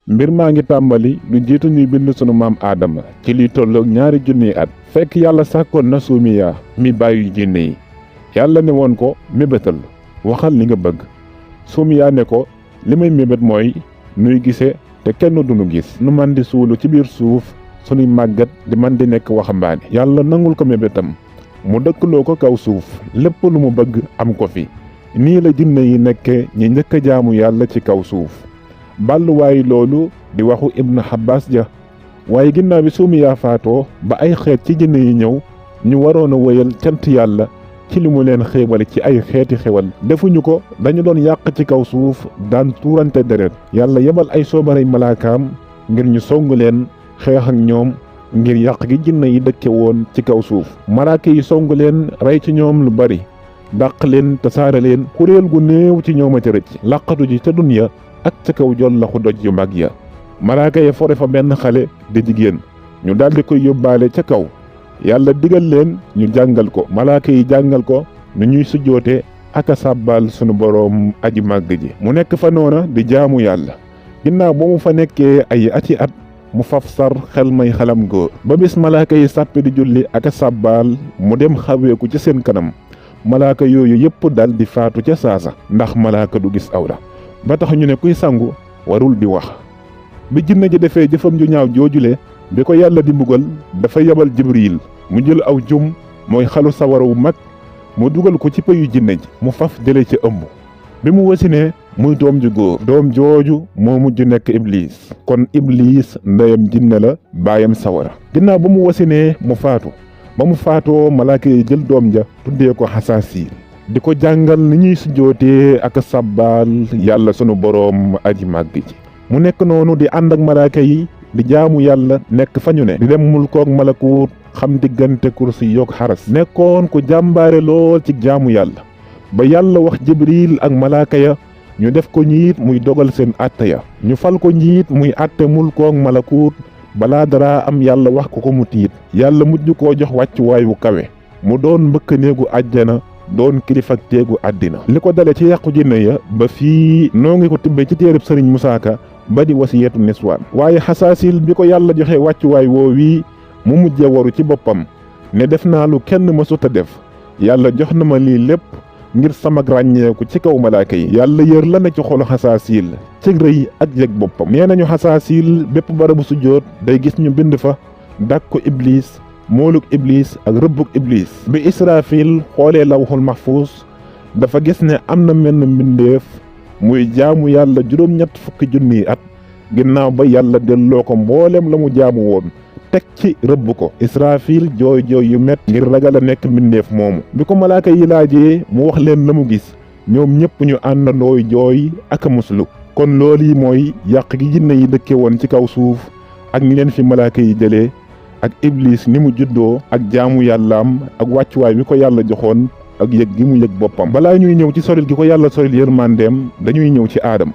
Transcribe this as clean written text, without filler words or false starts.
mbir maa ngi tàmbali lu jiitu ñuy bind sunu maam aadama ci liy tolloog 2 junniy at fekk yàlla sàkkoon na suumiya mi bàyyi jinne yi yàlla ne woon ko mébétal waxal li nga bëgg suumiya ne ko li may mébét mooy nuy gise te kenn duñu gis nu man di suulu ci biir suuf sunuy màggat di man di nekk waxambaane yàlla nangul ko mébétam mu dëkkaloo ko kaw suuf lépp lu mu bëgg am ko fi nii la jinne yi nekke ñi njëkk a jaamu yàlla ci kaw suuf balluwaayu loolu di waxu Ibn Abbas ja waaye ginnaaw bi suumiya faatoo ba ay xeet ci jinne yi ñëw ñu waroon a wéyal cant yàlla ci li mu leen xéewale ci ay xeeti xewal defuñu ko dañu doon yàq ci kaw suuf daan tuurante deret yàlla yebal ay soobaray malaakaam ngir ñu song leen xeex ak ñoom ngir yàq gi jinne yi dëkke woon ci kaw suuf malaaka yi song leen rey ci ñoom lu bari dàq leen tasaare leen kuréel gu néew ci ñoom a ca rëcc làqatu ji ca dunya ak ca kaw jol laxu doj yu mag ya malaaka ya fore fa benn xale di jigéen ñu daldi koy yóbbaale ca kaw yàlla digal leen ñu jàngal ko malaaka yi jàngal ko nu ñuy sujjoote ak a sàbbaal sunu boroom aji màgg ji mu nekk fa noona di jaamu yàlla ginnaaw ba mu fa nekkee ay ati at mu faf sar xel may xalam góor ba bis malaaka yi sàppi di julli ak a sàbbaal mu dem xaweeku ci seen kanam malaaka yooyu yépp dal di faatu ca saasa ndax malaaka du gis awra ba tax ñu ne kuy sangu warul di wax bi jinne ji defee jëfam ju ñaaw joojule bi ko yàlla di mbugal dafa yabal jibril mu jël aw jum mooy xalu sawara wu mag mu dugal ko ci pëyu jinne ji mu faf jële ci ëmb bi mu wasinee muy doom ju góor doom jooju moo mujj nekk iblis kon iblis ndeyam jinne la baayam sawara ginnaaw ba mu wasinee mu faatu ba mu faatoo malaaka yi jël doom ja tuddee ko xasaasiil di ko jàngal ni ñuy sujjootee ak sàbbaal yàlla sunu boroom aji màgg ji mu nekk noonu di ànd ak malaaka yi di jaamu yàlla nekk fa ñu ne di dem mulkook malakuut xam diggante kursi yoog xaras nekkoon ku jàmbaare lool ci jaamu yàlla ba yàlla wax jibril ak malaaka ya ñu def ko njiit muy dogal seen àtte ya ñu fal ko njiit muy àtte mulkook malakuut balaa dara am yàlla wax ko mu tiit yàlla mujj koo jox wàccuwaay wu kawe mu doon mbëkk néegu àjjana doon kilifak teegu àddina li ko dale ci yàqu jinne ya ba fii noo ngi ko tibbee ci téereb sëriñ Musaa Ka ba di wasiyatu niswaan waaye xasaasil bi ko yàlla joxe wàccuwaay woo wii mu mujje waru ci boppam ne def naa lu kenn mësut a def yàlla jox na ma lii lépp ngir sama ràññeeku ci kaw malaaka yi yàlla yër la na ci xolu xasaasil ci rëy ak yëg boppam nee nañu xasaasil bépp barabu sujjóot day gis ñu bind fa dak ko iblis mooluk iblis ak rëbbuk iblis bi israfil xoolee lawhul mahfuus dafa gis ne am na menn mbindeef muy jaamu yàlla 7 junniy at ginnaaw ba yàlla delloo ko mboolem la mu jaamu woon teg ci rëbb ko israfil jooy yu met ngir ragal a nekk mbindeef moomu bi ko malaaka yi laajee mu wax leen la mu gis ñoom ñépp ñu àndandooy jooy ak a muslu kon loolu yi mooy yàq gi jinne yi dëkke woon ci kaw suuf ak ni leen fi malaaka yi jëlee ak iblis ni mu juddoo ak jaamu yàllaam ak wàccuwaay bi ko yàlla joxoon ak yëg gi mu yëg boppam balaa ñuy ñëw ci soril gi ko yàlla soril yërmandeem dañuy ñëw ci aadama